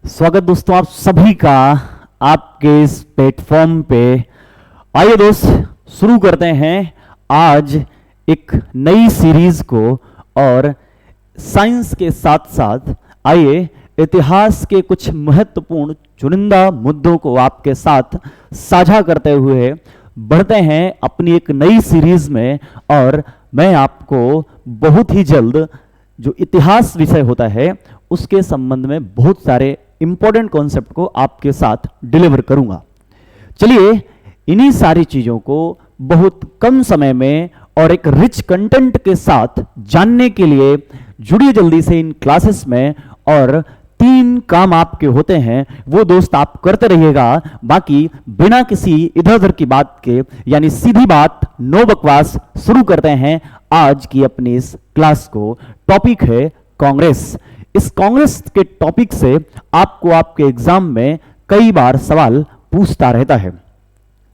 स्वागत दोस्तों आप सभी का आपके इस प्लेटफॉर्म पे। आइए दोस्त शुरू करते हैं आज एक नई सीरीज को। और साइंस के साथ साथ आइए इतिहास के कुछ महत्वपूर्ण चुनिंदा मुद्दों को आपके साथ साझा करते हुए बढ़ते हैं अपनी एक नई सीरीज में। और मैं आपको बहुत ही जल्द जो इतिहास विषय होता है उसके संबंध में बहुत सारे इंपॉर्टेंट कॉन्सेप्ट को आपके साथ डिलीवर करूंगा। चलिए इन्हीं सारी चीजों को बहुत कम समय में और एक रिच कंटेंट के साथ जानने के लिए जुड़िए जल्दी से इन क्लासेस में। और 3 काम आपके होते हैं वो दोस्त आप करते रहिएगा। बाकी बिना किसी इधर उधर की बात के यानी सीधी बात नो बकवास शुरू करते हैं आज की अपनी इस क्लास को। टॉपिक है कांग्रेस। इस कांग्रेस के टॉपिक से आपको आपके एग्जाम में कई बार सवाल पूछता रहता है।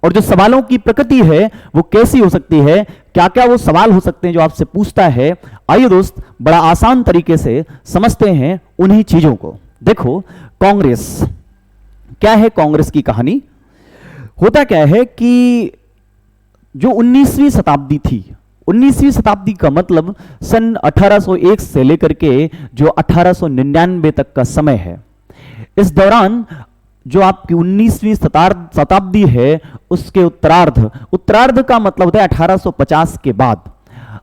और जो सवालों की प्रकृति है वो कैसी हो सकती है, क्या क्या वो सवाल हो सकते हैं जो आपसे पूछता है। आइए दोस्त बड़ा आसान तरीके से समझते हैं उन्हीं चीजों को। देखो कांग्रेस क्या है, कांग्रेस की कहानी होता क्या है कि जो 19वीं शताब्दी थी, 19वीं शताब्दी का मतलब सन 1801 से लेकर के जो 1899 तक का समय है। इस दौरान जो आपकी 19वीं शताब्दी है उसके उत्तरार्ध का मतलब होता है 1850 के बाद।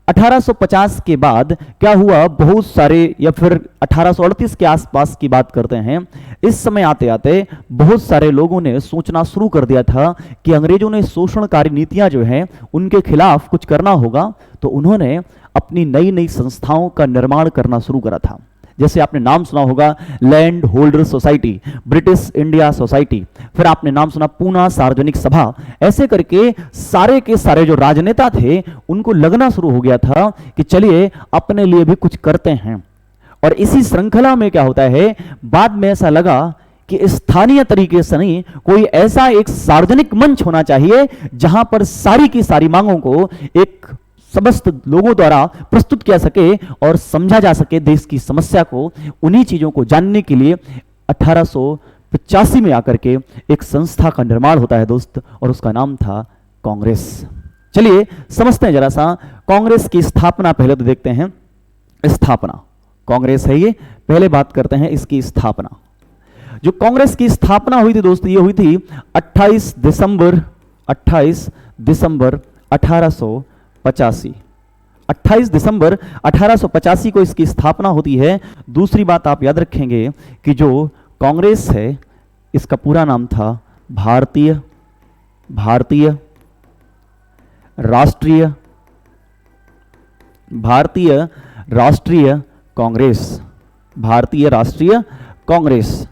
1850 के बाद क्या हुआ, बहुत सारे या फिर 1838 के आसपास की बात करते हैं। इस समय आते आते बहुत सारे लोगों ने सोचना शुरू कर दिया था कि अंग्रेजों ने शोषणकारी नीतियां जो हैं उनके खिलाफ कुछ करना होगा। तो उन्होंने अपनी नई नई संस्थाओं का निर्माण करना शुरू करा था। जैसे आपने नाम सुना होगा land holder society, British India society, फिर आपने नाम सुना पूना सार्वजनिक सभा। ऐसे करके सारे के सारे जो राजनेता थे उनको लगना शुरू हो गया था कि चलिए अपने लिए भी कुछ करते हैं। और इसी श्रृंखला में क्या होता है, बाद में ऐसा लगा कि स्थानीय तरीके से नहीं, कोई ऐसा एक सार्वजनिक मंच होना चाहिए जहां पर सारी की सारी मांगों को एक समस्त लोगों द्वारा प्रस्तुत किया सके और समझा जा सके देश की समस्या को। उन्हीं चीजों को जानने के लिए 1885 में आकर के एक संस्था का निर्माण होता है दोस्त, और उसका नाम था कांग्रेस। चलिए समझते हैं जरा सा कांग्रेस की स्थापना। पहले तो देखते हैं स्थापना, कांग्रेस है ये, पहले बात करते हैं इसकी स्थापना। जो कांग्रेस की स्थापना हुई थी दोस्त, ये हुई थी 28 दिसंबर 1885। 28 दिसंबर 1885 को इसकी स्थापना होती है। दूसरी बात आप याद रखेंगे कि जो कांग्रेस है इसका पूरा नाम था भारतीय राष्ट्रीय कांग्रेस।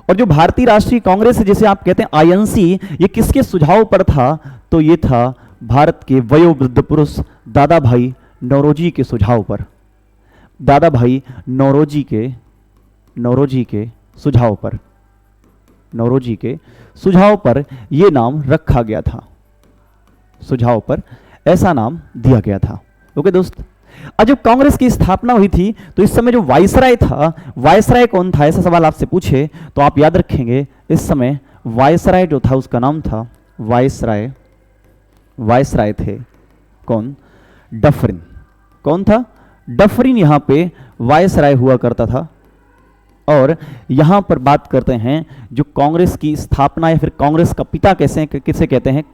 और जो भारतीय राष्ट्रीय कांग्रेस है जिसे आप कहते हैं आईएनसी, ये किसके सुझाव पर था, तो ये था भारत के वयोवृद्ध पुरुष दादा भाई नौरोजी के सुझाव पर। दादा भाई नौरोजी के सुझाव पर यह नाम रखा गया था, सुझाव पर ऐसा नाम दिया गया था। ओके दोस्त, अब जब कांग्रेस की स्थापना हुई थी तो इस समय जो वायसराय था, वायसराय कौन था, ऐसा सवाल आपसे पूछे तो आप याद रखेंगे इस समय वायसराय जो था उसका नाम था वायसराय थे कौन, डफरिन। कौन था, डफरिन यहां पे वायसराय हुआ करता था। और यहां पर बात करते हैं जो कांग्रेस की स्थापना या फिर कांग्रेस का पिता किसे कहते हैं,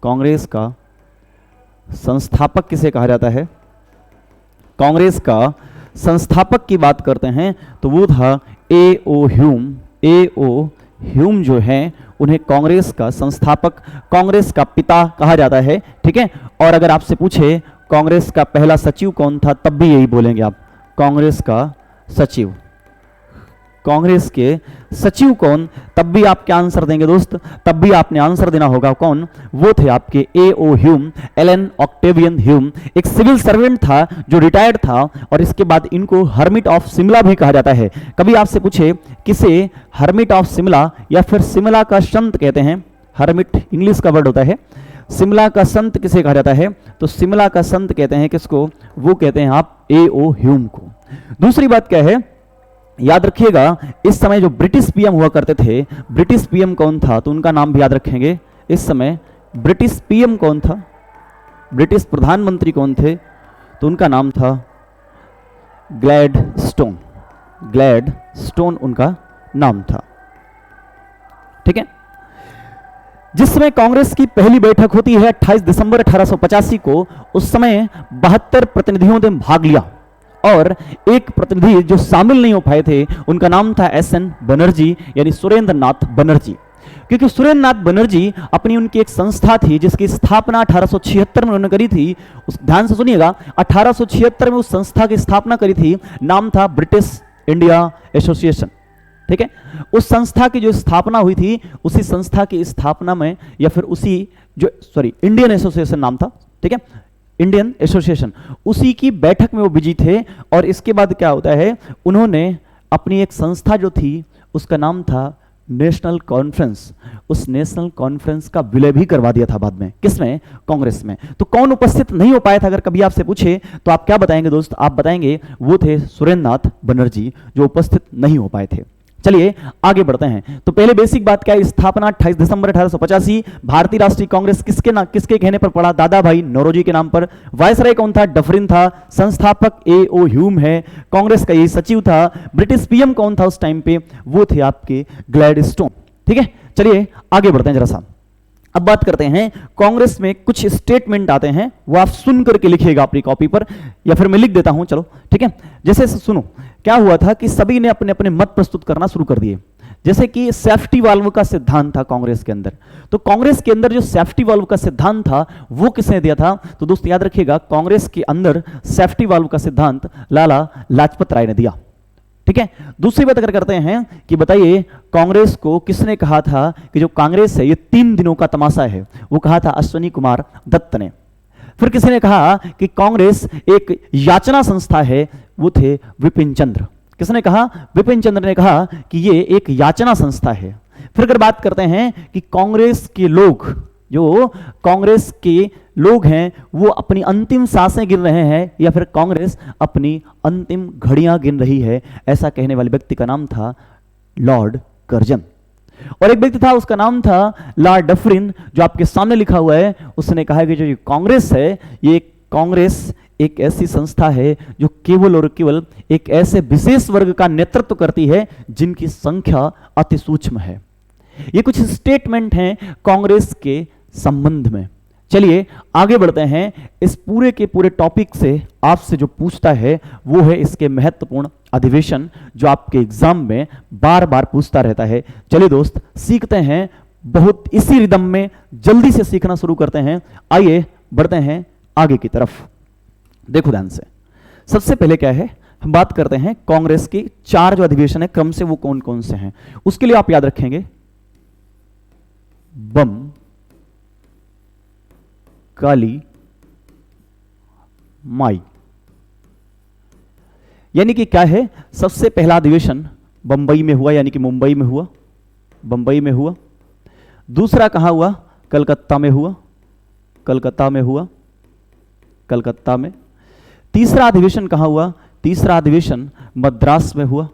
कांग्रेस का संस्थापक किसे कहा जाता है, कांग्रेस का संस्थापक की बात करते हैं तो वो था A.O. ह्यूम जो है उन्हें कांग्रेस का संस्थापक, कांग्रेस का पिता कहा जाता है। ठीक है, और अगर आपसे पूछे कांग्रेस का पहला सचिव कौन था, तब भी यही बोलेंगे आप, कांग्रेस का सचिव। कांग्रेस के सचिव कौन, तब भी आप क्या आंसर देंगे दोस्त, तब भी आपने आंसर देना होगा कौन, वो थे आपके A.O. Hume, Allan Octavian Hume. एक सिविल सर्वेंट था जो रिटायर्ड था, और इसके बाद इनको हर्मिट ऑफ शिमला भी कहा जाता है। कभी आपसे पूछे किसे हर्मिट ऑफ शिमला या फिर शिमला का संत कहते हैं, हर्मिट इंग्लिश का वर्ड होता है, शिमला का संत किसे कहा जाता है, तो शिमला का संत कहते हैं किसको, वो कहते हैं आप A.O. ह्यूम को। दूसरी बात क्या है याद रखिएगा इस समय जो ब्रिटिश पीएम हुआ करते थे, ब्रिटिश पीएम कौन था तो उनका नाम भी याद रखेंगे। इस समय ब्रिटिश पीएम कौन था, ब्रिटिश प्रधानमंत्री कौन थे तो उनका नाम था ग्लैडस्टोन। ग्लैडस्टोन उनका नाम था। ठीक है। जिस समय कांग्रेस की पहली बैठक होती है 28 दिसंबर 1885 को, उस समय 72 प्रतिनिधियों ने भाग लिया और एक प्रतिनिधि जो शामिल नहीं हो पाए थे उनका नाम था एसएन बनर्जी, यानी सुरेंद्र नाथ बनर्जी। क्योंकि सुरेंद्र नाथ बनर्जी अपनी उनकी एक संस्था थी जिसकी स्थापना 1876 में उन्होंने करी थी। उस ध्यान से सुनिएगा, 1876 में उस संस्था की स्थापना करी थी, नाम था ब्रिटिश इंडिया एसोसिएशन। ठीक है। उस संस्था की जो स्थापना हुई थी, उसी संस्था की स्थापना में या फिर उसी जो इंडियन एसोसिएशन नाम था, ठीक है, इंडियन एसोसिएशन, उसी की बैठक में वो बिजी थे। और इसके बाद क्या होता है, उन्होंने अपनी एक संस्था जो थी उसका नाम था नेशनल कॉन्फ्रेंस। उस नेशनल कॉन्फ्रेंस का विलय भी करवा दिया था बाद में, किसमें, कांग्रेस में। तो कौन उपस्थित नहीं हो पाया था, अगर कभी आपसे पूछे तो आप क्या बताएंगे दोस्त, आप बताएंगे वो थे सुरेंद्र नाथ बनर्जी जो उपस्थित नहीं हो पाए थे। चलिए आगे बढ़ते हैं। तो पहले बेसिक बात क्या है, स्थापना 28 दिसंबर 1885। भारतीय राष्ट्रीय कांग्रेस किसके कहने पर पड़ा, दादा भाई नौरोजी के नाम पर। वायसराय कौन था, डफरिन था। संस्थापक A.O. ह्यूम है, कांग्रेस का यही सचिव था। ब्रिटिश पीएम कौन था उस टाइम पे, वो थे आपके ग्लैडस्टोन। ठीक है। चलिए आगे बढ़ते हैं जरा सा। अब बात करते हैं, कांग्रेस में कुछ स्टेटमेंट आते हैं, वो आप सुन करके लिखिएगा अपनी कॉपी पर, या फिर मैं लिख देता हूं, चलो ठीक है। जैसे सुनो, क्या हुआ था कि सभी ने अपने अपने मत प्रस्तुत करना शुरू कर दिए। जैसे कि सेफ्टी वाल्व का सिद्धांत था कांग्रेस के अंदर, तो कांग्रेस के अंदर जो सेफ्टी वाल्व का सिद्धांत था वो किसने दिया था, तो दोस्त याद रखिएगा, कांग्रेस के अंदर सेफ्टी वाल्व का सिद्धांत लाला लाजपत राय ने दिया। ठीक है। दूसरी बात अगर करते हैं कि बताइए कांग्रेस को किसने कहा था कि जो कांग्रेस है ये 3 दिनों का तमाशा है, वो कहा था अश्विनी कुमार दत्त ने। फिर किसी ने कहा कि कांग्रेस एक याचना संस्था है, वो थे विपिन चंद्र। किसने कहा, विपिन चंद्र ने कहा कि ये एक याचना संस्था है। फिर अगर बात करते हैं कि कांग्रेस के लोग, जो कांग्रेस के लोग हैं वो अपनी अंतिम सांसें गिन रहे हैं या फिर कांग्रेस अपनी अंतिम घड़ियां गिन रही है, ऐसा कहने वाले व्यक्ति का नाम था लॉर्ड कर्जन। और एक व्यक्ति था उसका नाम था लॉर्ड डफरिन, जो आपके सामने लिखा हुआ है। उसने कहा कि जो ये कांग्रेस है, ये कांग्रेस एक ऐसी संस्था है जो केवल और केवल एक ऐसे विशेष वर्ग का नेतृत्व करती है जिनकी संख्या अति सूक्ष्म है। ये कुछ स्टेटमेंट हैं कांग्रेस के संबंध में। चलिए आगे बढ़ते हैं। इस पूरे के पूरे टॉपिक से आपसे जो पूछता है वो है इसके महत्वपूर्ण अधिवेशन, जो आपके एग्जाम में बार बार पूछता रहता है। चलिए दोस्त सीखते हैं, बहुत इसी रिदम में जल्दी से सीखना शुरू करते हैं। आइए बढ़ते हैं आगे की तरफ। देखो ध्यान से, सबसे पहले क्या है, हम बात करते हैं कांग्रेस की 4 जो अधिवेशन है क्रम से वो कौन कौन से हैं। उसके लिए आप याद रखेंगे बम, काली माई, यानी कि क्या है, सबसे पहला अधिवेशन बंबई में हुआ, यानी कि मुंबई में हुआ, बंबई में हुआ। दूसरा कहां हुआ, कलकत्ता में हुआ, कलकत्ता में हुआ, कलकत्ता में। तीसरा अधिवेशन कहां हुआ, तीसरा अधिवेशन मद्रास में हुआ,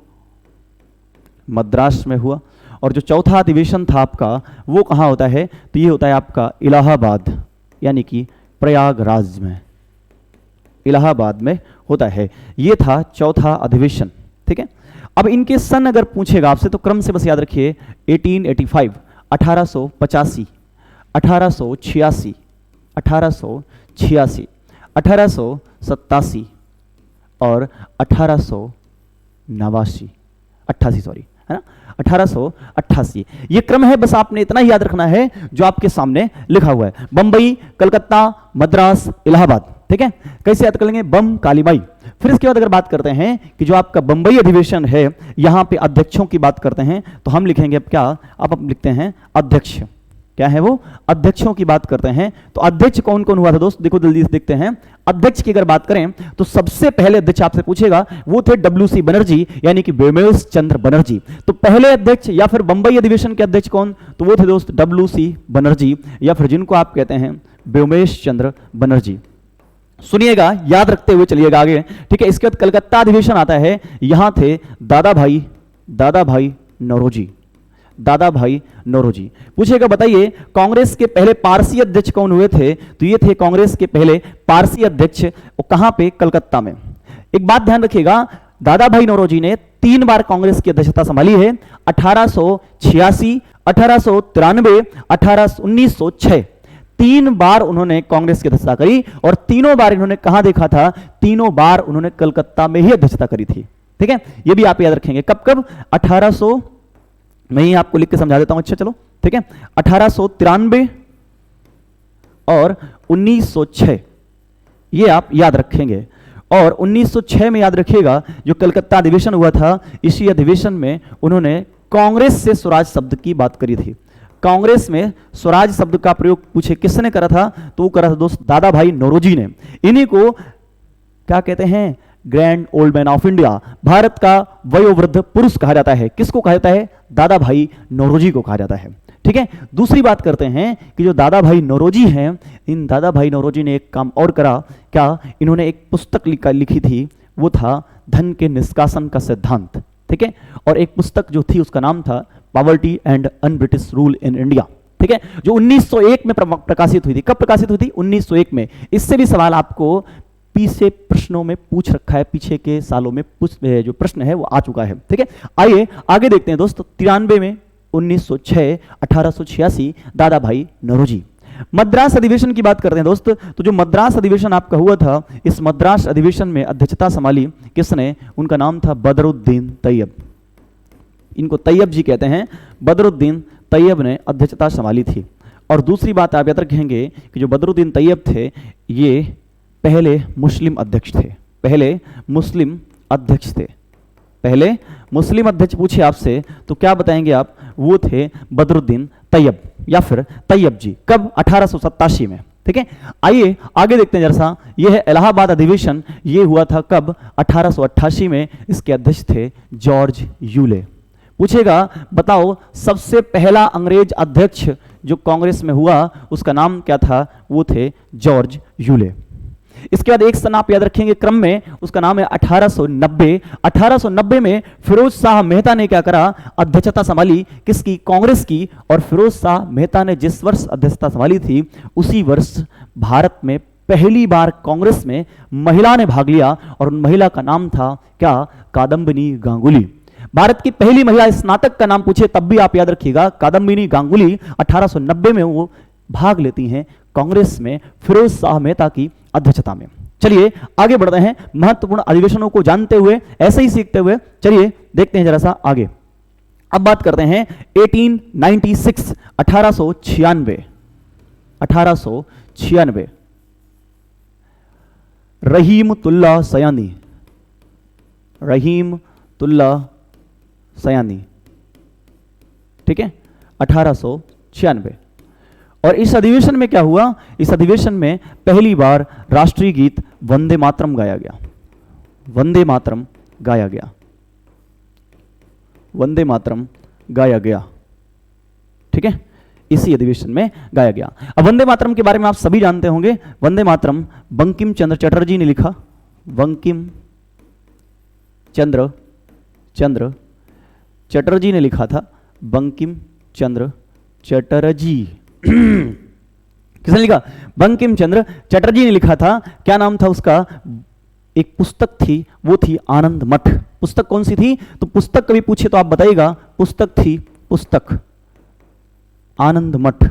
मद्रास में हुआ। और जो चौथा अधिवेशन था आपका वो कहां होता है, तो ये होता है आपका इलाहाबाद, यानी कि प्रयागराज में, इलाहाबाद में होता है। ये था चौथा अधिवेशन। ठीक है। अब इनके सन अगर पूछेगा आपसे तो क्रम से बस याद रखिए 1885, 1885, 1886, 1886, 1887 और 1888, सॉरी, है ना, 1888। ये क्रम है, बस आपने इतना ही याद रखना है जो आपके सामने लिखा हुआ है, बंबई, कलकत्ता, मद्रास, इलाहाबाद। ठीक है। कैसे याद कर लेंगे, बम, काली माई। फिर इसके बाद अगर बात करते हैं कि जो आपका बंबई अधिवेशन है, यहां पे अध्यक्षों की बात करते हैं तो हम लिखेंगे अब क्या, अब लिखते हैं अध्यक्ष। क्या है वो, अध्यक्षों की बात करते हैं। तो अध्यक्ष कौन कौन हुआ था दोस्त, देखो जल्दी से देखते हैं। अध्यक्ष की अगर बात करें तो सबसे पहले अध्यक्ष आपसे पूछेगा वो थे WC बनर्जी, यानी कि व्योमेश चंद्र बनर्जी। तो पहले अध्यक्ष या फिर बंबई अधिवेशन के अध्यक्ष कौन, तो वो थे दोस्त WC बनर्जी, या फिर जिनको आप कहते हैं व्योमेश चंद्र बनर्जी। सुनिएगा, याद रखते हुए चलिएगा आगे, ठीक है। इसके बाद कलकत्ता अधिवेशन आता है, यहां थे दादा भाई नौरोजी, दादा भाई नौरोजी। पूछेगा बताइए कांग्रेस के पहले पारसी अध्यक्ष कौन हुए थे, तो ये थे कांग्रेस के पहले पारसी अध्यक्ष, और कहां पे, कलकत्ता में। एक बात ध्यान रखिएगा, दादा भाई नौरोजी ने 3 बार कांग्रेस की अध्यक्षता संभाली है, 1886, 1893, 1906। 3 बार उन्होंने कांग्रेस की अध्यक्षता करी, और तीनों बार इन्होंने कहां देखा था, तीनों बार उन्होंने कलकत्ता में ही अध्यक्षता करी थी, ठीक है। ये भी आप याद रखेंगे, कब कब, 1800, मैं ही आपको लिख के समझा देता हूं, अच्छा चलो, ठीक है। 1893 और 1906, ये आप याद रखेंगे। और 1906 में याद रखिएगा जो कलकत्ता अधिवेशन हुआ था, इसी अधिवेशन में उन्होंने कांग्रेस से स्वराज शब्द की बात करी थी। कांग्रेस में स्वराज शब्द का प्रयोग पूछे किसने करा था, तो वो करा था दोस्त दादा भाई नौरोजी ने। इन्हीं को क्या कहते हैं, grand old man of India, Bharat का वयोवृद्ध पुरुष कहा जाता है। किसको कहा जाता है, दादा भाई नौरोजी को कहा जाता है, ठीक है। दूसरी बात करते हैं कि जो दादा भाई नौरोजी हैं, इन दादा भाई नौरोजी ने एक काम और करा, क्या, इन्होंने एक पुस्तक लिखी थी, वो था धन के निष्कासन का सिद्धांत, ठीक है। और एक पुस्तक जो थी उसका नाम था poverty and un British rule in India, ठीक है, जो 1901 में प्रकाशित हुई थी। कब प्रकाशित हुई थी, 1901 में। इससे भी सवाल आपको पीछे प्रश्नों में पूछ रखा है, पीछे के सालों में जो प्रश्न है वो आ चुका है, ठीक है। आइए आगे देखते हैं दोस्त, 93 में, 1906, 1886, दादा भाई नौरोजी। मद्रास अधिवेशन की बात करते हैं दोस्त, तो जो मद्रास अधिवेशन आपका हुआ था, इस मद्रास अधिवेशन में अध्यक्षता संभाली किसने, उनका नाम था बदरुद्दीन तैयब। इनको तैयब जी कहते हैं, बदरुद्दीन तैयब ने अध्यक्षता संभाली थी। और दूसरी बात आप याद रखेंगे कि जो बदरुद्दीन तैयब थे, ये पहले मुस्लिम अध्यक्ष थे, पहले मुस्लिम अध्यक्ष थे, पहले मुस्लिम अध्यक्ष पूछे आपसे तो क्या बताएंगे आप, वो थे बदरुद्दीन तैयब या फिर तैयब जी। कब, 1887 में, ठीक है। आइए आगे देखते हैं जरा सा, ये है इलाहाबाद अधिवेशन, ये हुआ था कब, 1888 में। इसके अध्यक्ष थे जॉर्ज यूले। पूछेगा बताओ सबसे पहला अंग्रेज अध्यक्ष जो कांग्रेस में हुआ उसका नाम क्या था, वो थे जॉर्ज यूले। इसके बाद एक सन आप याद रखेंगे क्रम में, उसका नाम है 1890। 1890 में फिरोज शाह मेहता ने क्या करा, अध्यक्षता संभाली, किसकी, कांग्रेस की। और फिरोज शाह मेहता ने जिस वर्ष अध्यक्षता संभाली थी, उसी वर्ष भारत में पहली बार कांग्रेस में महिला ने भाग लिया, और उन महिला का नाम था क्या, कादम्बिनी गांगुली। भारत की पहली महिला स्नातक का नाम पूछे तब भी आप याद रखिएगा, कादम्बिनी गांगुली। 1890 में वो भाग लेती हैं कांग्रेस में फिरोज शाह मेहता की अध्यक्षता में। चलिए आगे बढ़ते हैं, महत्वपूर्ण अधिवेशनों को जानते हुए, ऐसे ही सीखते हुए चलिए देखते हैं जरा सा आगे। अब बात करते हैं 1896, 1896, 1896, रहीमतुल्लाह सयानी, रहीमतुल्लाह सयानी, ठीक है, 1896। और इस अधिवेशन में क्या हुआ, इस अधिवेशन में पहली बार राष्ट्रीय गीत वंदे मातरम गाया गया, वंदे मातरम गाया गया, वंदे मातरम गाया गया, ठीक है, इसी अधिवेशन में गाया गया। अब वंदे मातरम के बारे में आप सभी जानते होंगे, वंदे मातरम बंकिम चंद्र चटर्जी ने लिखा, बंकिम चंद्र चटर्जी ने लिखा था, बंकिम चंद्र चटर्जी किसने लिखा, बंकिम चंद्र चटर्जी ने लिखा था। क्या नाम था उसका, एक पुस्तक थी, वो थी आनंद मठ। पुस्तक कौन सी थी, तो पुस्तक कभी पूछे तो आप बताइएगा, पुस्तक थी, पुस्तक आनंद मठ।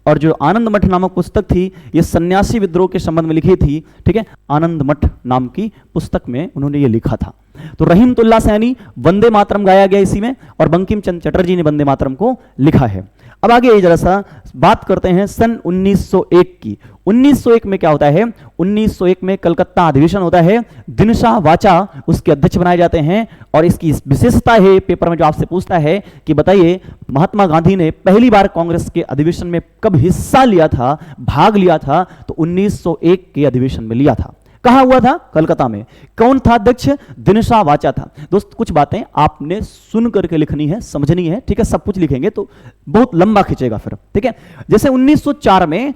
और जो आनंद मठ नामक पुस्तक थी, ये सन्यासी विद्रोह के संबंध में लिखी थी, ठीक है, आनंद मठ नाम की पुस्तक में उन्होंने ये लिखा था। तो रहीमतुल्लाह सैनी वंदे मातरम गाया गया इसी में, और बंकिम चंद्र चटर्जी ने वंदे मातरम को लिखा है। अब आगे जरा सा बात करते हैं सन 1901 की। 1901 में क्या होता है, 1901 में कलकत्ता अधिवेशन होता है, दिनशाह वाचा उसके अध्यक्ष बनाए जाते हैं। और इसकी विशेषता है, पेपर में जो आपसे पूछता है कि बताइए महात्मा गांधी ने पहली बार कांग्रेस के अधिवेशन में कब हिस्सा लिया था, भाग लिया था, तो 1901 के अधिवेशन में लिया था। कहां हुआ था, कलकत्ता में। कौन था अध्यक्ष, दिनशाह वाचा था। दोस्त कुछ बातें आपने सुन करके लिखनी है, समझनी है, ठीक है, सब कुछ लिखेंगे तो बहुत लंबा खींचेगा फिर, ठीक है। जैसे 1904 में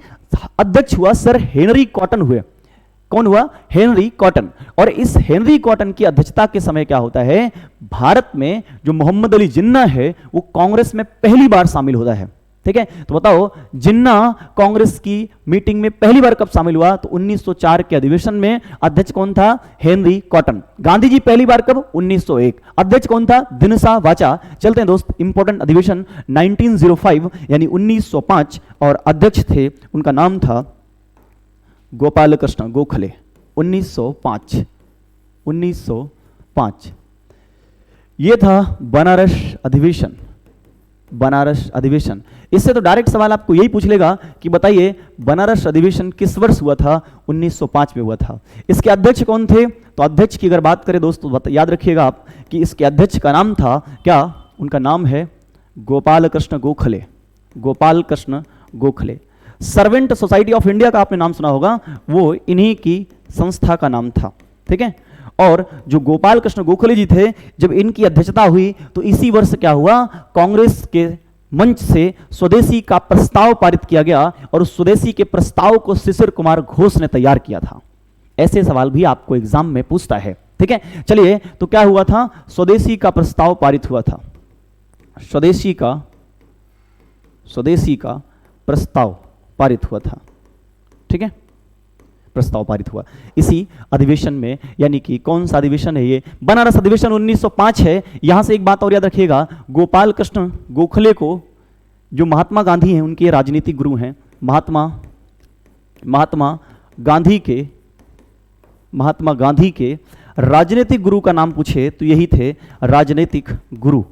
अध्यक्ष हुआ सर हेनरी कॉटन हुए, कौन हुआ? Henry cotton. और इस हेनरी कॉटन की अध्यक्षता के समय क्या होता है, भारत में जो मोहम्मद अली जिन्ना है वो कांग्रेस में पहली बार शामिल होता है। ठीक है, तो बताओ जिन्ना कांग्रेस की मीटिंग में पहली बार कब शामिल हुआ? तो 1904 के अधिवेशन में। अध्यक्ष कौन था? Henry cotton. गांधी जी पहली बार कब? 1901। अध्यक्ष कौन था? दिनसा वाचा। चलते हैं दोस्त, इंपॉर्टेंट अधिवेशन 1905 यानी 1905, और अध्यक्ष थे, उनका नाम था गोपाल कृष्ण गोखले। 1905 यह था बनारस अधिवेशन। बनारस अधिवेशन, इससे तो डायरेक्ट सवाल आपको यही पूछ लेगा कि बताइए बनारस अधिवेशन किस वर्ष हुआ था? 1905 में हुआ था। इसके अध्यक्ष कौन थे? तो अध्यक्ष की अगर बात करें दोस्तों, याद रखिएगा आप कि इसके अध्यक्ष का नाम था क्या? उनका नाम है Gopal Krishna Gokhale. Gopal Krishna Gokhale. Servant society of India का आपने नाम सुना होगा, वो इन्हीं की संस्था का नाम था। ठीक है, और जो गोपाल कृष्ण गोखले जी थे, जब इनकी अध्यक्षता हुई तो इसी वर्ष क्या हुआ? कांग्रेस के मंच से स्वदेशी का प्रस्ताव पारित किया गया, और उस स्वदेशी के प्रस्ताव को शिशिर कुमार घोष ने तैयार किया था। ऐसे सवाल भी आपको एग्जाम में पूछता है। ठीक है, चलिए, तो क्या हुआ था? स्वदेशी का प्रस्ताव पारित हुआ था। स्वदेशी का प्रस्ताव पारित हुआ था। ठीक है, प्रस्ताव पारित हुआ इसी अधिवेशन में, यानी कि कौन सा अधिवेशन है ये? बनारस अधिवेशन 1905 है। यहां से एक बात और याद रखिएगा, गोपाल कृष्ण गोखले को जो महात्मा गांधी हैं उनके राजनीतिक गुरु हैं। महात्मा गांधी के राजनीतिक गुरु का नाम पूछे तो यही थे राजनीतिक गुरु।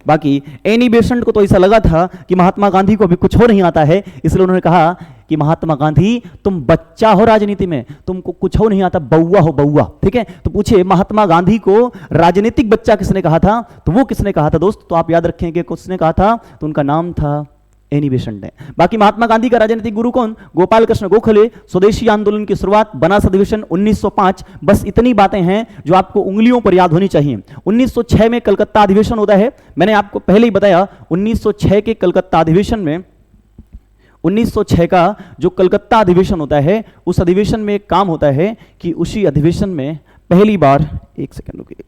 बाकी एनी बेसेंट को तो ऐसा लगा था कि महात्मा गांधी को अभी कुछ हो नहीं आता है, इसलिए उन्होंने कहा कि महात्मा गांधी तुम बच्चा हो राजनीति में, तुमको कुछ हो नहीं आता, बउआ हो बउआ। ठीक है, तो पूछे महात्मा गांधी को राजनीतिक बच्चा किसने कहा था? तो वो किसने कहा था दोस्त? तो आप याद रखेंगे किसने कहा था, तो उनका नाम था एनी बेसेंट ने। बाकी महात्मा गांधी का राजनीतिक गुरु कौन? गोपाल कृष्ण गोखले। स्वदेशी आंदोलन की शुरुआत बनारस अधिवेशन 1905। बस इतनी बातें हैं जो आपको उंगलियों पर याद होनी चाहिए। 1906 में कलकत्ता अधिवेशन होता है। मैंने आपको पहले ही बताया 1906 के कलकत्ता अधिवेशन में, 1906 का जो कलकत्ता अधिवेशन होता है, उस अधिवेशन में एक काम होता है कि उसी अधिवेशन में पहली बार, एक सेकंड रुकिए,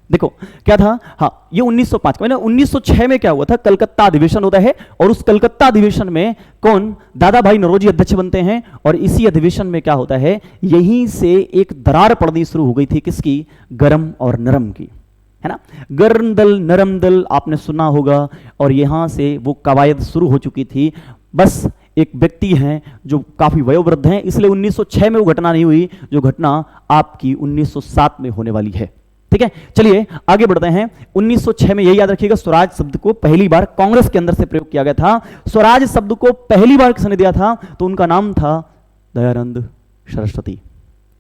देखो क्या था, हाँ ये 1905 का। 1906 में क्या हुआ था? कलकत्ता अधिवेशन होता है, और उस कलकत्ता अधिवेशन में कौन? दादा भाई नौरोजी अध्यक्ष बनते हैं। और इसी अधिवेशन में क्या होता है? यहीं से एक दरार पड़नी शुरू हो गई थी, किसकी? गरम और नरम की, है ना। गर्म दल नरम दल आपने सुना होगा, और यहां से वो कवायद शुरू हो चुकी थी। बस एक व्यक्ति हैं जो काफी वयोवृद्ध हैं, इसलिए 1906 में वो घटना नहीं हुई जो घटना आपकी 1907 में होने वाली है। ठीक है, चलिए आगे बढ़ते हैं। 1906 में यही याद रखिएगा, स्वराज शब्द को पहली बार कांग्रेस के अंदर से प्रयोग किया गया था। स्वराज शब्द को पहली बार किसने दिया था? तो उनका नाम था दयानंद सरस्वती।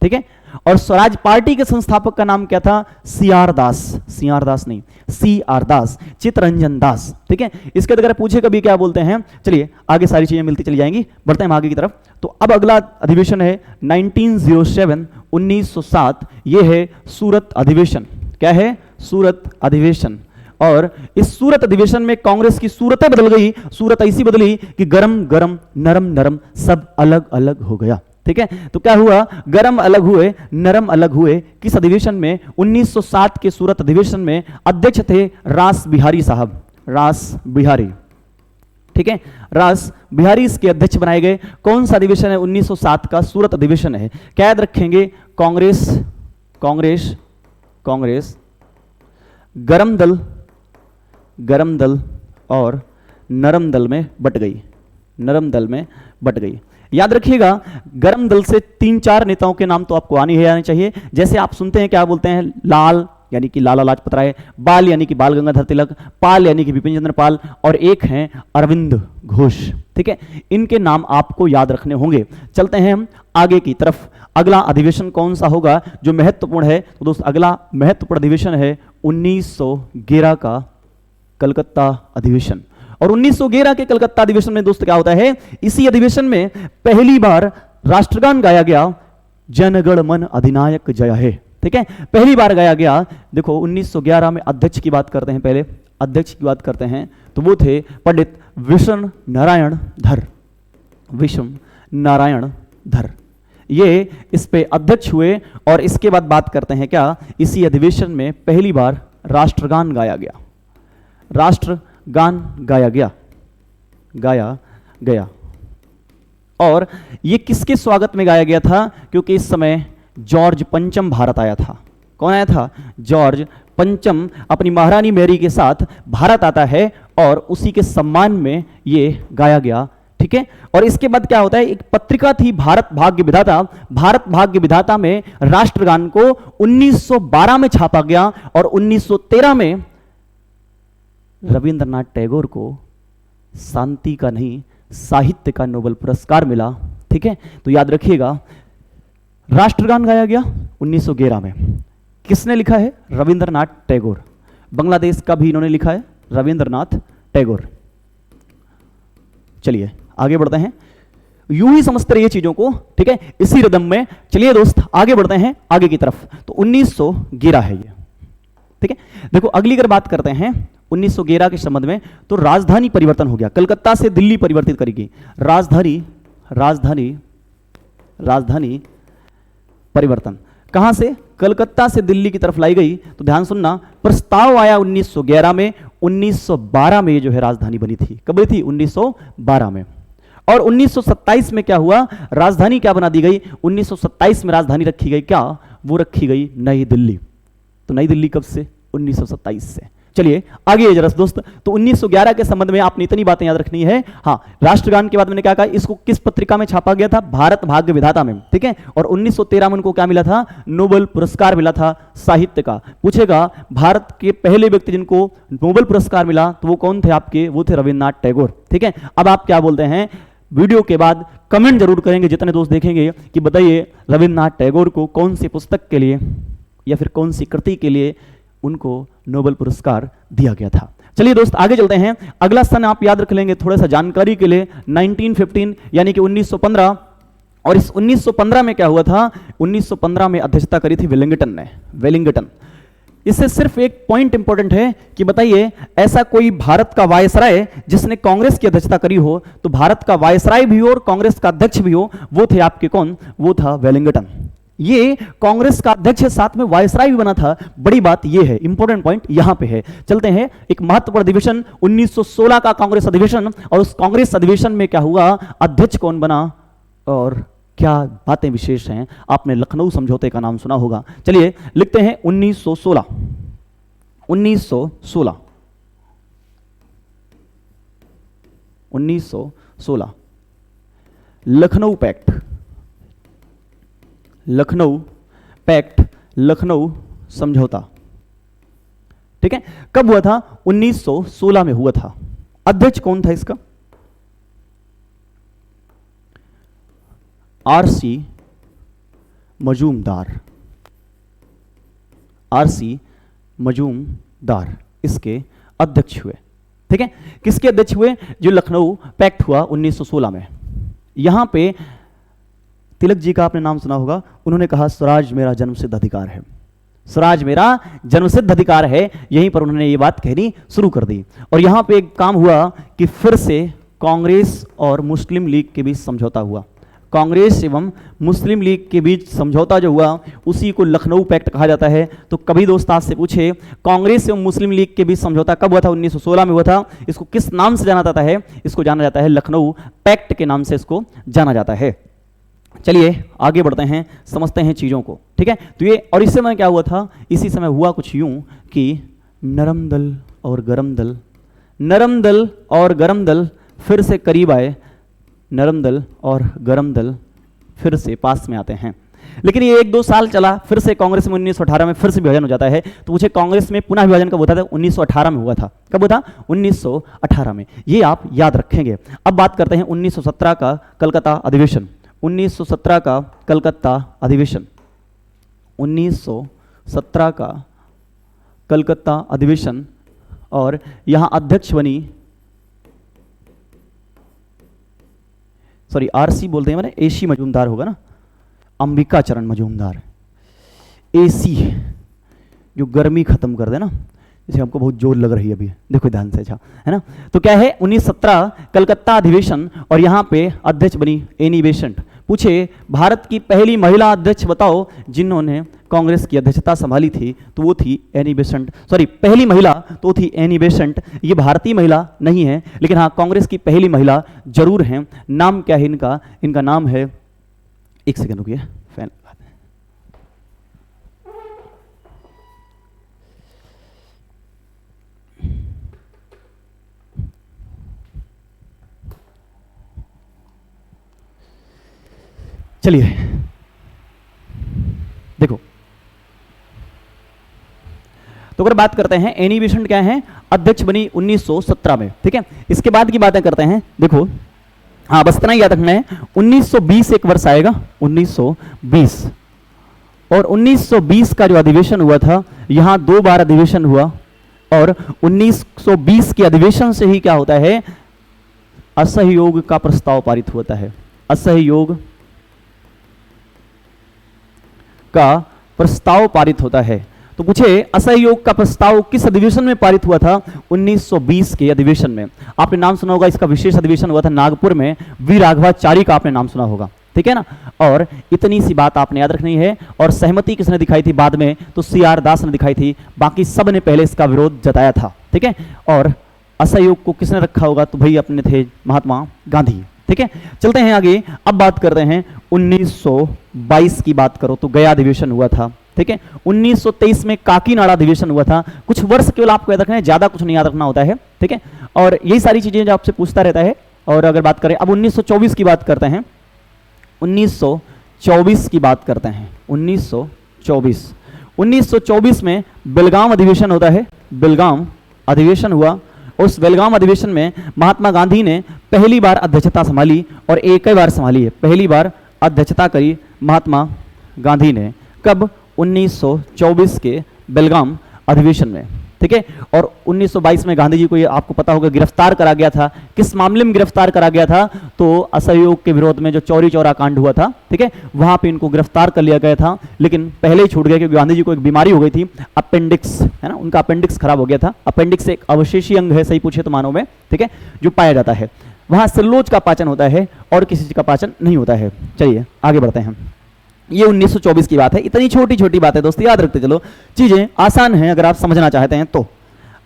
ठीक है, और स्वराज पार्टी के संस्थापक का नाम क्या था? सीआर दास। सीआर दास नहीं, सीआर दास, चित्तरंजन दास। ठीक है, इसके अगर पूछे कभी क्या बोलते हैं, चलिए आगे सारी चीजें मिलती चली जाएंगी, बढ़ते हैं आगे की तरफ। तो अब अगला अधिवेशन है 1907, 1907। यह है सूरत अधिवेशन। क्या है? सूरत अधिवेशन। और इस सूरत अधिवेशन में कांग्रेस की सूरतें बदल गई। सूरत ऐसी बदली कि गरम गरम, नरम नरम, सब अलग अलग हो गया। ठीक है, तो क्या हुआ? गरम अलग हुए, नरम अलग हुए। किस अधिवेशन में? 1907 के सूरत अधिवेशन में। अध्यक्ष थे रास बिहारी साहब, रास बिहारी। ठीक है, रास बिहारी इसके अध्यक्ष बनाए गए। कौन सा अधिवेशन है? 1907 का सूरत अधिवेशन है। क्या याद रखेंगे? कांग्रेस कांग्रेस कांग्रेस गरम दल और नरम दल में बट गई। नरम दल में बट गई। याद रखिएगा, गरम दल से 3-4 नेताओं के नाम तो आपको आने चाहिए। जैसे आप सुनते हैं, क्या बोलते हैं? लाल यानी कि लाला लाजपत राय, बाल यानी कि बाल गंगाधर तिलक, पाल यानी कि बिपिन चंद्र पाल, और एक हैं अरविंद घोष। ठीक है, इनके नाम आपको याद रखने होंगे। चलते हैं हम आगे की तरफ। अगला अधिवेशन कौन सा होगा जो महत्वपूर्ण है? तो दोस्त अगला महत्वपूर्ण अधिवेशन है 1911 का कलकत्ता अधिवेशन। और 1911 के कलकत्ता अधिवेशन में दोस्त क्या होता है, इसी अधिवेशन में पहली बार राष्ट्रगान गाया गया, जनगण मन अधिनायक जय हे। ठीक है, पहली बार गाया गया। देखो 1911 में अध्यक्ष की बात करते हैं, पहले अध्यक्ष की बात करते हैं तो वो थे पंडित विष्णु नारायण धर। विष्णु नारायण धर ये इस पे अध्यक्ष हुए। और इसके बाद बात करते हैं क्या, इसी अधिवेशन में पहली बार राष्ट्रगान गाया गया, राष्ट्रगान गाया गया। और ये किसके स्वागत में गाया गया था, क्योंकि इस समय जॉर्ज पंचम भारत आया था। कौन आया था, जॉर्ज पंचम अपनी महारानी मैरी के साथ भारत आता है और उसी के सम्मान में ये गाया गया। ठीक है, और इसके बाद क्या होता है, एक पत्रिका थी भारत भाग्य विधाता। भारत भाग्य विधाता में राष्ट्रगान को 1912 में छापा गया और 1913 में रविंद्रनाथ टैगोर को शांति का नहीं साहित्य का नोबेल पुरस्कार मिला। ठीक है, तो याद रखिएगा राष्ट्रगान गाया गया 1911 में। किसने लिखा है, रविंद्रनाथ टैगोर। बांग्लादेश का भी इन्होंने लिखा है, रविंद्रनाथ टैगोर। चलिए आगे बढ़ते हैं, यूं ही समझते रहिए चीजों को। ठीक है, इसी रिदम में चलिए दोस्त आगे बढ़ते हैं आगे की तरफ। तो 1911 है ये। ठीक है, देखो अगली अगर बात करते हैं 1911 के संबंध में, तो राजधानी परिवर्तन हो गया, कलकत्ता से दिल्ली परिवर्तित करेगी। राजधानी परिवर्तन कहां से, कलकत्ता से दिल्ली की तरफ लाई गई। तो ध्यान सुनना, प्रस्ताव आया 1911 में, 1912 में ये जो है राजधानी बनी थी। कब बनी थी, 1912 में। और 1927 में क्या हुआ, राजधानी क्या बना दी गई, 1927 में राजधानी रखी गई क्या, वो रखी गई नई दिल्ली। तो नई दिल्ली कब से, 1927 से। चलिए आगे जरा दोस्त, तो 1911 के संबंध में आपने इतनी बातें याद रखनी है। हाँ, राष्ट्रगान के बाद मैंने क्या कहा, इसको किस पत्रिका में छापा गया था, भारत भाग्य विधाता में। ठीक है, और 1913 में उनको क्या मिला था, नोबेल पुरस्कार मिला था साहित्य का। पूछेगा भारत के पहले व्यक्ति जिनको नोबेल पुरस्कार मिला तो वो कौन थे आपके, वो थे रविन्द्रनाथ टैगोर। ठीक है, अब आप क्या बोलते हैं, वीडियो के बाद कमेंट जरूर करेंगे जितने दोस्त देखेंगे कि बताइए रविन्द्रनाथ टैगोर को कौन सी पुस्तक के लिए या फिर कौन सी कृति के लिए उनको नोबेल पुरस्कार दिया गया था। चलिए दोस्त आगे चलते हैं, अगला सन आप याद रख लेंगे थोड़ा सा जानकारी के लिए, 1915 यानी कि 1915। और इस 1915 में क्या हुआ था, 1915 में अध्यक्षता करी थी वेलिंगटन ने, वेलिंगटन। इससे सिर्फ एक पॉइंट इंपॉर्टेंट है कि बताइए ऐसा कोई भारत का वायसराय जिसने कांग्रेस की अध्यक्षता करी हो, तो भारत का वायसराय भी हो और कांग्रेस का अध्यक्ष भी हो, वो थे आपके कौन, वो था वेलिंगटन। ये कांग्रेस का अध्यक्ष साथ में वायसराय भी बना था। बड़ी बात ये है, इंपॉर्टेंट पॉइंट यहां पे है। चलते हैं, एक महत्वपूर्ण अधिवेशन 1916 का कांग्रेस अधिवेशन, और उस कांग्रेस अधिवेशन में क्या हुआ, अध्यक्ष कौन बना और क्या बातें विशेष हैं। आपने लखनऊ समझौते का नाम सुना होगा। चलिए लिखते हैं 1916। 1916 लखनऊ पैक्ट, लखनऊ पैक्ट, लखनऊ समझौता। ठीक है, कब हुआ था, 1916 में हुआ था। अध्यक्ष कौन था इसका, आरसी मजूमदार। आरसी मजूमदार इसके अध्यक्ष हुए। ठीक है, किसके अध्यक्ष हुए, जो लखनऊ पैक्ट हुआ 1916 में। यहां पे तिलक जी का आपने नाम सुना होगा, उन्होंने कहा स्वराज मेरा जन्मसिद्ध अधिकार है, स्वराज मेरा जन्मसिद्ध अधिकार है। यहीं पर उन्होंने ये बात कहनी शुरू कर दी। और यहां पे एक काम हुआ कि फिर से कांग्रेस और मुस्लिम लीग के बीच समझौता हुआ। कांग्रेस एवं मुस्लिम लीग के बीच समझौता जो हुआ उसी को लखनऊ पैक्ट कहा जाता है। तो कभी दोस्त आपसे पूछे कांग्रेस एवं मुस्लिम लीग के बीच समझौता कब हुआ था, 1916 में हुआ था। इसको किस नाम से जाना जाता है, इसको जाना जाता है लखनऊ पैक्ट के नाम से इसको जाना जाता है। चलिए आगे बढ़ते हैं, समझते हैं चीजों को। ठीक है, तो ये, और इस समय क्या हुआ था, इसी समय हुआ कुछ यूं कि नरम दल और गरम दल, नरम दल और गरम दल फिर से करीब आए, नरम दल और गरम दल फिर से पास में आते हैं। लेकिन ये 1-2 साल चला, फिर से कांग्रेस में 1918 में फिर से विभाजन हो जाता है। तो मुझे कांग्रेस में पुनः विभाजन कब होता था, 1918 में हुआ था। कब हुआ था, 1918 में। ये आप याद रखेंगे। अब बात करते हैं 1917 का कलकत्ता अधिवेशन। 1917 का कलकत्ता अधिवेशन, 1917 का कलकत्ता अधिवेशन, और यहां अध्यक्ष बनी, सॉरी आरसी बोलते हैं, मैंने एसी मजूमदार होगा ना, अंबिका चरण मजूमदार। एसी जो गर्मी खत्म कर दे ना, जैसे हमको बहुत जोर लग रही है अभी, देखो ध्यान से, अच्छा है ना। तो क्या है 1917 कलकत्ता अधिवेशन, और यहां पे अध्यक्ष बनी एनी बेसेंट। पूछे भारत की पहली महिला अध्यक्ष बताओ जिन्होंने कांग्रेस की अध्यक्षता संभाली थी, तो वो थी एनी बेसेंट। सॉरी, पहली महिला तो थी एनी बेसेंट। ये भारतीय महिला नहीं है, लेकिन हाँ कांग्रेस की पहली महिला जरूर हैं। नाम क्या है इनका? इनका नाम है, एक सेकंड रुकिए, फैन चलिए देखो, तो अगर बात करते हैं एनी बेसेंट क्या है, अध्यक्ष बनी 1917 में, ठीक है। इसके बाद की बातें करते हैं, देखो हाँ बस इतना ही याद रखना है। 1920 एक वर्ष आएगा, 1920, और 1920 का जो अधिवेशन हुआ था, यहां 2 बार अधिवेशन हुआ, और 1920 के अधिवेशन से ही क्या होता है, असहयोग का प्रस्ताव पारित होता है। असहयोग का प्रस्ताव पारित होता है। तो पूछे असहयोग का प्रस्ताव किस अधिवेशन में पारित हुआ था? 1920 के अधिवेशन में। आपने नाम सुना होगा, इसका विशेष अधिवेशन हुआ था नागपुर में, वी राघवाचारी का आपने नाम सुना होगा, ठीक है ना। और इतनी सी बात आपने याद रखनी है। और सहमति किसने दिखाई थी बाद में? तो CR दास ने दिखाई थी, बाकी सब ने पहले इसका विरोध जताया था, ठीक है। और असहयोग को किसने रखा होगा? तो भाई अपने थे महात्मा गांधी, ठीक है। चलते हैं आगे, अब बात करते हैं 1922 की बात करो तो गया अधिवेशन हुआ था, ठीक है। 1923 में काकीनाडा अधिवेशन हुआ था। कुछ वर्ष केवल आपको याद रखना है, ज्यादा कुछ नहीं याद रखना होता है, ठीक है। और यही सारी चीजें जो आपसे पूछता रहता है। और अगर बात करें अब 1924 की बात करते हैं, 1924 की बात करते हैं, 1924 में बेलगाम अधिवेशन होता है। बेलगाम अधिवेशन हुआ। उस बेलगाम अधिवेशन में महात्मा गांधी ने पहली बार अध्यक्षता संभाली, और एक ही बार संभाली है, पहली बार अध्यक्षता करी महात्मा गांधी ने। कब? 1924 के बेलगाम अधिवेशन में, ठीक है। और 1922 में गांधी जी को, ये आपको पता होगा, गिरफ्तार करा गया था। किस मामले में गिरफ्तार करा गया था? तो असहयोग के विरोध में जो चौरी चौरा कांड हुआ था, ठीक है, वहां पे इनको गिरफ्तार कर लिया गया था, लेकिन पहले ही छूट गया क्योंकि गांधी जी को एक बीमारी हो गई थी, अपेंडिक्स, है ना, उनका अपेंडिक्स खराब हो गया था। अपेंडिक्स एक अवशेषी अंग है, सही पूछे तो मानव में, ठीक है, जो पाया जाता है। वहां सेलुलोज का पाचन होता है और किसी चीज का पाचन नहीं होता है। चलिए आगे बढ़ते हैं। ये 1924 की बात है। इतनी छोटी छोटी बातें दोस्तों याद रखते चलो, चीजें आसान हैं अगर आप समझना चाहते हैं तो।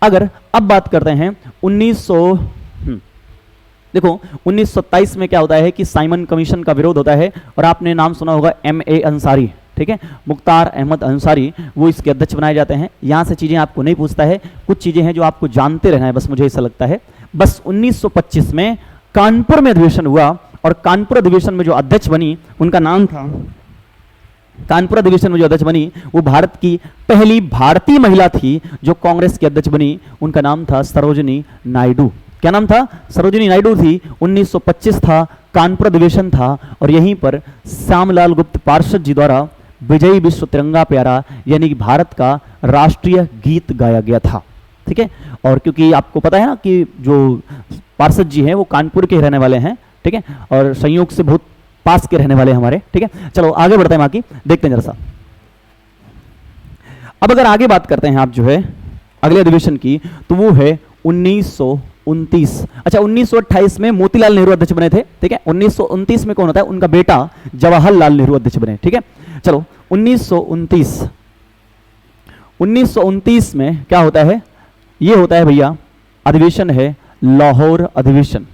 अगर अब बात करते हैं 1927 में क्या होता है कि साइमन कमीशन का विरोध होता है, और आपने नाम सुना होगा MA अंसारी, ठीक है, मुख्तार अहमद अंसारी, वो इसके अध्यक्ष बनाए जाते हैं। यहां से चीजें आपको नहीं पूछता है, कुछ चीजें हैं जो आपको जानते रहना है, बस मुझे ऐसा लगता है। बस 1925 में कानपुर में अधिवेशन हुआ, और कानपुर अधिवेशन में जो अध्यक्ष बनी उनका नाम था, कानपुर अधिवेशन में जो अध्यक्ष बनी वो भारत की पहली भारतीय महिला थी जो कांग्रेस की अध्यक्ष बनी। उनका नाम था सरोजिनी नायडू। क्या नाम था? सरोजिनी नायडू थी। 1925 था, कानपुर अधिवेशन था, और यहीं पर श्यामलाल गुप्त पार्षद जी द्वारा विजयी विश्व तिरंगा प्यारा यानी कि भारत का राष्ट्रीय गीत गाया गया था, ठीक है। और क्योंकि आपको पता है ना कि जो पार्षद जी हैं वो कानपुर के रहने वाले हैं, ठीक है, और संयोग से बहुत पास के रहने वाले हमारे, ठीक है। चलो आगे बढ़ते हैं, बाकी देखते हैं जरा सा। अब अगर आगे बात करते हैं आप जो है अगले अधिवेशन की, तो वो है 1929। अच्छा, 1928 में मोतीलाल नेहरू अध्यक्ष बने थे, ठीक है। 1929 में कौन होता है? उनका बेटा जवाहरलाल नेहरू अध्यक्ष बने, ठीक है। चलो 1929 में क्या होता है? ये होता है भैया अधिवेशन है लाहौर अधिवेशन।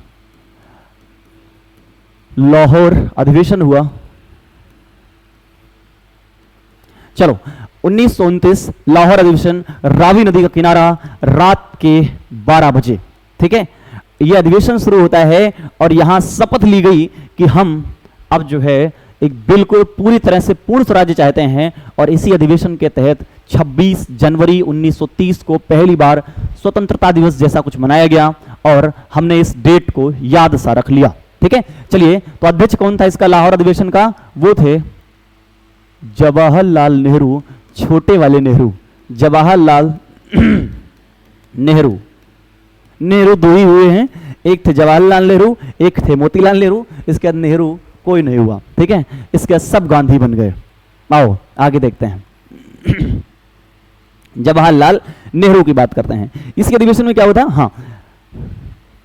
लाहौर अधिवेशन हुआ। चलो 1929 लाहौर अधिवेशन, रावी नदी का किनारा, रात के 12 बजे, ठीक है। यह अधिवेशन शुरू होता है और यहां शपथ ली गई कि हम अब जो है एक बिल्कुल पूरी तरह से पूर्ण स्वराज्य चाहते हैं, और इसी अधिवेशन के तहत 26 जनवरी 1930 को पहली बार स्वतंत्रता दिवस जैसा कुछ मनाया गया, और हमने इस डेट को याद सा रख लिया, ठीक है। चलिए, तो अध्यक्ष कौन था इसका लाहौर अधिवेशन का? वो थे जवाहरलाल नेहरू, छोटे वाले नेहरू, जवाहरलाल नेहरू। नेहरू दो ही हुए हैं, एक थे जवाहरलाल नेहरू, एक थे मोतीलाल नेहरू, इसके बाद नेहरू कोई नहीं हुआ। ठीक है, इसके बाद सब गांधी बन गए। आओ आगे देखते हैं। जवाहरलाल नेहरू की बात करते हैं। इसके अधिवेशन में क्या होता है? हाँ,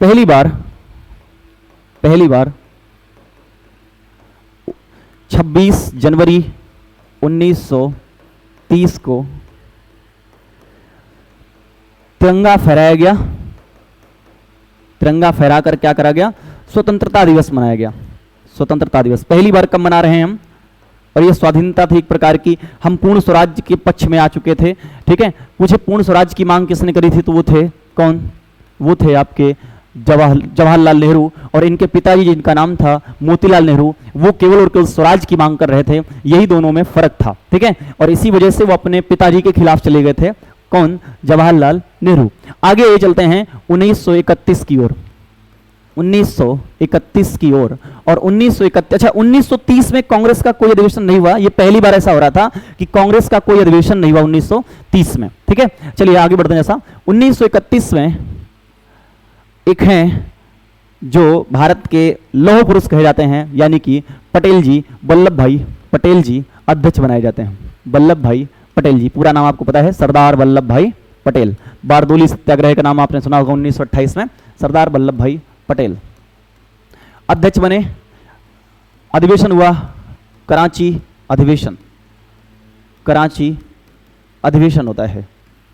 पहली बार 26 जनवरी 1930 को तिरंगा फहराया गया। तिरंगा फहरा कर क्या करा गया? स्वतंत्रता दिवस मनाया गया। स्वतंत्रता दिवस पहली बार कब मना रहे हैं हम? और ये स्वाधीनता थी एक प्रकार की, हम पूर्ण स्वराज्य के पक्ष में आ चुके थे। ठीक है, पूछे पूर्ण स्वराज्य की मांग किसने करी थी? तो वो थे कौन? वो थे आपके जवाहरलाल नेहरू, और इनके पिताजी जिनका नाम था मोतीलाल नेहरू, वो केवल और केवल स्वराज की मांग कर रहे थे। यही दोनों में फर्क था। ठीक है, और इसी वजह से वो अपने पिताजी के खिलाफ चले गए थे। कौन? जवाहरलाल नेहरू। आगे ये चलते हैं 1931 की ओर। 1931 की ओर, और 1931, अच्छा 1930 में कांग्रेस का कोई अधिवेशन नहीं हुआ। ये पहली बार ऐसा हो रहा था कि कांग्रेस का कोई अधिवेशन नहीं हुआ 1930 में। ठीक है, चलिए आगे बढ़ते हैं। जैसा 1931 में एक हैं जो भारत के लौह पुरुष कहे जाते हैं, यानी कि पटेल जी, वल्लभ भाई पटेल जी अध्यक्ष बनाए जाते हैं। वल्लभ भाई पटेल जी, पूरा नाम आपको पता है, सरदार वल्लभ भाई पटेल। बारदोली सत्याग्रह का नाम आपने सुना होगा 1928 में, सरदार वल्लभ भाई पटेल अध्यक्ष बने। अधिवेशन हुआ कराची अधिवेशन। कराची अधिवेशन होता है।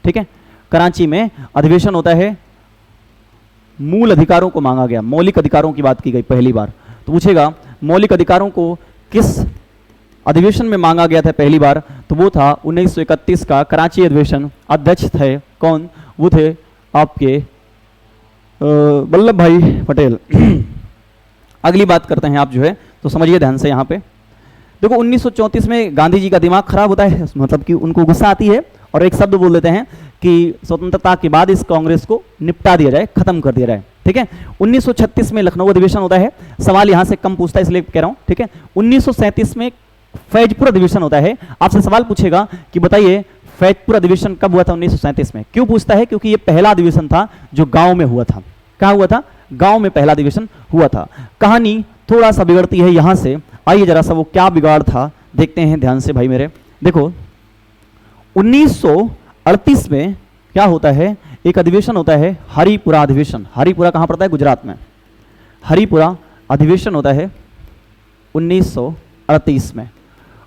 ठीक है, कराची में अधिवेशन होता है। मूल अधिकारों को मांगा गया, मौलिक अधिकारों की बात की गई पहली बार। तो पूछेगा मौलिक अधिकारों को किस अधिवेशन में मांगा गया था पहली बार? तो वो था 1931 का कराची अधिवेशन। अध्यक्ष थे कौन? वो थे आपके वल्लभ भाई पटेल। अगली बात करते हैं आप जो है, तो समझिए ध्यान से यहाँ पे। देखो 1934 में गांधी जी का दिमाग खराब होता है, मतलब कि उनको गुस्सा आती है और एक शब्द बोल देते हैं कि स्वतंत्रता के बाद इस कांग्रेस को निपटा दिया जाए, खत्म कर दिया जाए। ठीक है, 1936 में लखनऊ अधिवेशन होता है। सवाल यहाँ से कम पूछता है इसलिए कह रहा हूँ। ठीक है, 1937 में फैजपुर अधिवेशन होता है। आपसे सवाल पूछेगा कि बताइए फैजपुर अधिवेशन कब हुआ था 1937 में? क्यों पूछता है? क्योंकि ये पहला अधिवेशन था जो गांव में हुआ था। कहाँ हुआ था? गांव में पहला अधिवेशन हुआ था। कहानी थोड़ा सा बिगड़ती है यहाँ से। आइए जरा सा वो क्या बिगाड़ था देखते हैं ध्यान से भाई मेरे। देखो 1938 में क्या होता है? एक अधिवेशन होता है हरिपुरा अधिवेशन। हरिपुरा कहाँ पड़ता है? गुजरात में। हरिपुरा अधिवेशन होता है 1938 में।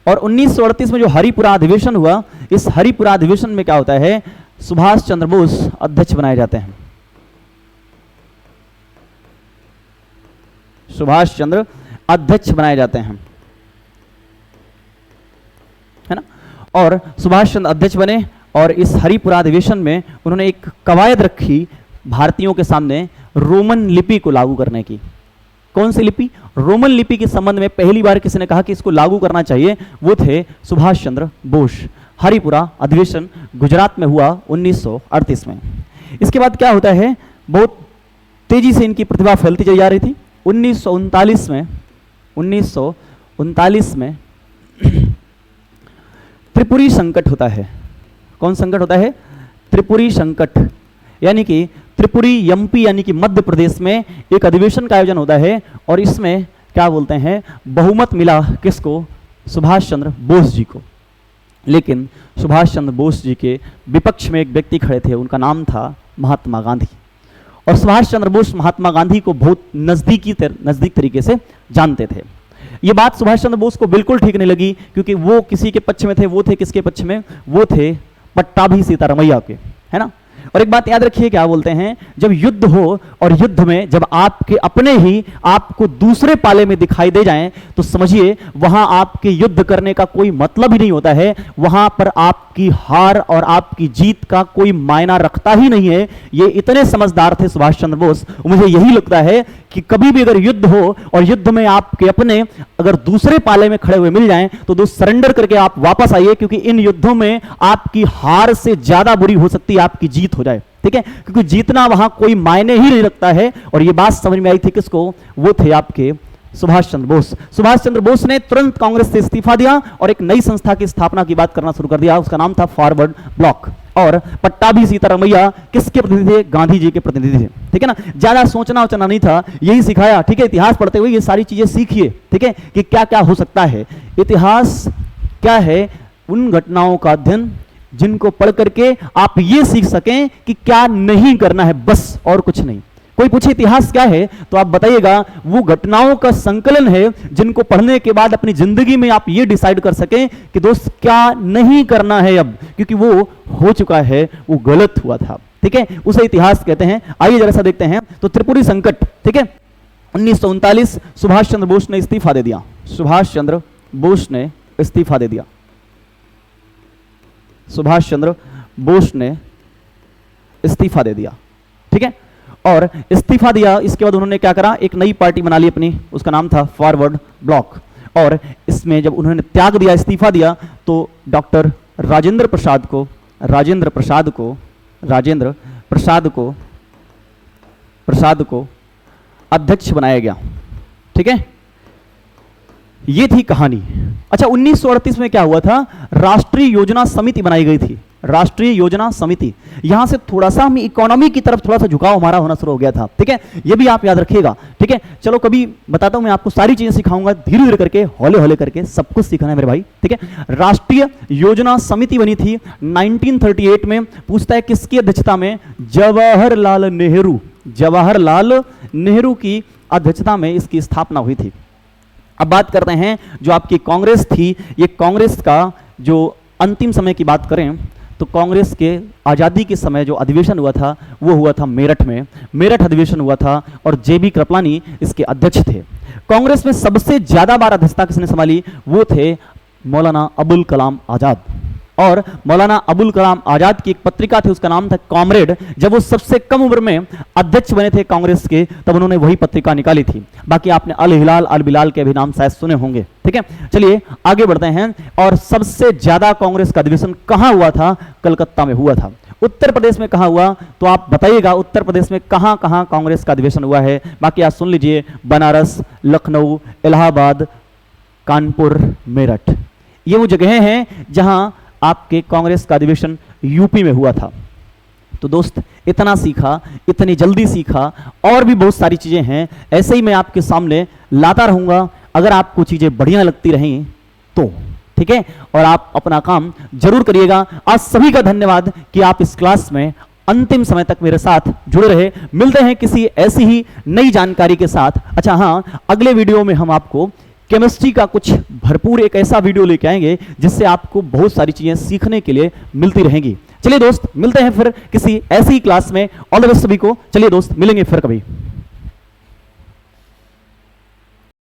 और 1938 में जो हरिपुरा अधिवेशन हुआ, इस हरिपुरा अधिवेशन में क्या होता है? सुभाष चंद्र बोस अध्यक्ष बनाए जाते हैं। सुभाष चंद्र अध्यक्ष बनाए जाते हैं, है ना। और सुभाष चंद्र अध्यक्ष बने और इस हरिपुरा अधिवेशन में उन्होंने एक कवायद रखी भारतीयों के सामने रोमन लिपि को लागू करने की। कौन सी लिपि? रोमन लिपि के संबंध में पहली बार किसी ने कहा कि इसको लागू करना चाहिए, वो थे सुभाष चंद्र बोस। हरिपुरा अधिवेशन गुजरात में हुआ 1938 में। इसके बाद क्या होता है? बहुत तेजी से इनकी प्रतिभा फैलती चली जा रही थी। 1939 में त्रिपुरी संकट होता है। कौन संकट होता है? त्रिपुरी संकट, यानी कि त्रिपुरी एमपी यानी कि मध्य प्रदेश में एक अधिवेशन का आयोजन होता है। और इसमें क्या बोलते हैं? बहुमत मिला किसको? सुभाष चंद्र बोस जी को। लेकिन सुभाष चंद्र बोस जी के विपक्ष में एक व्यक्ति खड़े थे, उनका नाम था महात्मा गांधी। और सुभाष चंद्र बोस महात्मा गांधी को बहुत नजदीक तरीके से जानते थे। ये बात सुभाष चंद्र बोस को बिल्कुल ठीक नहीं लगी, क्योंकि वो किसी के पक्ष में थे। वो थे किसके पक्ष में? वो थे पट्टाभी सीतारमैया के, है ना। और एक बात याद रखिए, क्या बोलते हैं? जब युद्ध हो और युद्ध में जब आपके अपने ही आपको दूसरे पाले में दिखाई दे जाएं, तो समझिए वहां आपके युद्ध करने का कोई मतलब ही नहीं होता है। वहां पर आपकी हार और आपकी जीत का कोई मायना रखता ही नहीं है। ये इतने समझदार थे सुभाष चंद्र बोस। मुझे यही लगता है कि कभी भी अगर युद्ध हो और युद्ध में आपके अपने अगर दूसरे पाले में खड़े हुए मिल जाएं, तो दोस्त सरेंडर करके आप वापस आइए, क्योंकि इन युद्धों में आपकी हार से ज्यादा बुरी हो सकती है आपकी जीत हो जाए। ठीक है, क्योंकि जीतना वहां कोई मायने ही नहीं रखता है। और ये बात समझ में आई थी किसको? वो थे आपके सुभाष चंद्र बोस। सुभाष चंद्र बोस ने तुरंत कांग्रेस से इस्तीफा दिया और एक नई संस्था की स्थापना की बात करना शुरू कर दिया। उसका नाम था फॉरवर्ड ब्लॉक। और पट्टाभी सीतारामैया किसके प्रतिनिधि थे? गांधी जी के प्रतिनिधि थे। ठीक है ना, ज्यादा सोचना वोचना नहीं था, यही सिखाया। ठीक है, इतिहास पढ़ते हुए ये सारी चीजें सीखिए। ठीक है, कि क्या क्या हो सकता है। इतिहास क्या है? उन घटनाओं का अध्ययन जिनको पढ़ करके आप ये सीख सकें कि क्या नहीं करना है, बस और कुछ नहीं। कोई पूछे इतिहास क्या है तो आप बताइएगा वो घटनाओं का संकलन है जिनको पढ़ने के बाद अपनी जिंदगी में आप ये डिसाइड कर सकें कि दोस्त क्या नहीं करना है अब, क्योंकि वो हो चुका है, वो गलत हुआ था। ठीक है, उसे इतिहास कहते हैं। आइए जरा सा देखते हैं। तो त्रिपुरी संकट, ठीक है, 1939 सुभाष चंद्र बोस ने इस्तीफा दे दिया। सुभाष चंद्र बोस ने इस्तीफा दे दिया। सुभाष चंद्र बोस ने इस्तीफा दे दिया। ठीक है, और इस्तीफा दिया, इसके बाद उन्होंने क्या करा? एक नई पार्टी बना ली अपनी, उसका नाम था फॉरवर्ड ब्लॉक। और इसमें जब उन्होंने त्याग दिया, इस्तीफा दिया, तो डॉक्टर राजेंद्र प्रसाद को अध्यक्ष बनाया गया। ठीक है, ये थी कहानी। अच्छा, 1938 में क्या हुआ था? राष्ट्रीय योजना समिति बनाई गई थी। राष्ट्रीय योजना समिति, यहां से थोड़ा सा हम इकोनॉमी की तरफ थोड़ा सा झुकाव हमारा होना शुरू हो गया था। ठीक है, ये भी आप याद रखिएगा। ठीक है, चलो कभी बताता हूं, मैं आपको सारी चीजें सिखाऊंगा, धीरे धीरे करके, हौले हौले करके सब कुछ सीखना है मेरे भाई। ठीक है, राष्ट्रीय योजना समिति बनी थी 1938 में। पूछता है किसकी अध्यक्षता में? जवाहरलाल नेहरू की अध्यक्षता में इसकी स्थापना हुई थी। अब बात करते हैं जो आपकी कांग्रेस थी, ये कांग्रेस का जो अंतिम समय की बात करें तो कांग्रेस के आज़ादी के समय जो अधिवेशन हुआ था वो हुआ था मेरठ में। मेरठ अधिवेशन हुआ था और जेबी कृपलानी इसके अध्यक्ष थे। कांग्रेस में सबसे ज्यादा बार अध्यक्षता किसने संभाली? वो थे मौलाना अबुल कलाम आजाद। और मौलाना अबुल कलाम आजाद की एक पत्रिका थी, उसका नाम था कॉमरेड। जब वो सबसे कम उम्र में अध्यक्ष बने थे कांग्रेस के, तब उन्होंने वही पत्रिका निकाली थी। बाकी आपने अल हिलाल अल बिलाल के भी नाम शायद सुने होंगे। ठीक है, चलिए आगे बढ़ते हैं। और सबसे ज्यादा कांग्रेस का अधिवेशन कहां हुआ था? कलकत्ता में हुआ था। उत्तर प्रदेश में कहां हुआ? तो आप बताइएगा उत्तर प्रदेश में कहां कहां कांग्रेस का अधिवेशन हुआ है। बाकी आप सुन लीजिए, बनारस, लखनऊ, इलाहाबाद, कानपुर, मेरठ, ये वो जगहें हैं जहां आपके कांग्रेस का अधिवेशन यूपी में हुआ था। तो दोस्त इतना सीखा, इतनी जल्दी सीखा, और भी बहुत सारी चीजें हैं, ऐसे ही मैं आपके सामने लाता रहूंगा अगर आपको चीजें बढ़िया लगती रहें तो। ठीक है, और आप अपना काम जरूर करिएगा। आज सभी का धन्यवाद कि आप इस क्लास में अंतिम समय तक मेरे साथ जुड़े रहे। मिलते हैं किसी ऐसी ही नई जानकारी के साथ। अच्छा हाँ, अगले वीडियो में हम आपको केमिस्ट्री का कुछ भरपूर एक ऐसा वीडियो लेके आएंगे जिससे आपको बहुत सारी चीजें सीखने के लिए मिलती रहेंगी। चलिए दोस्त, मिलते हैं फिर किसी ऐसी क्लास में। ऑल द बेस्ट सभी को। चलिए दोस्त, मिलेंगे फिर कभी।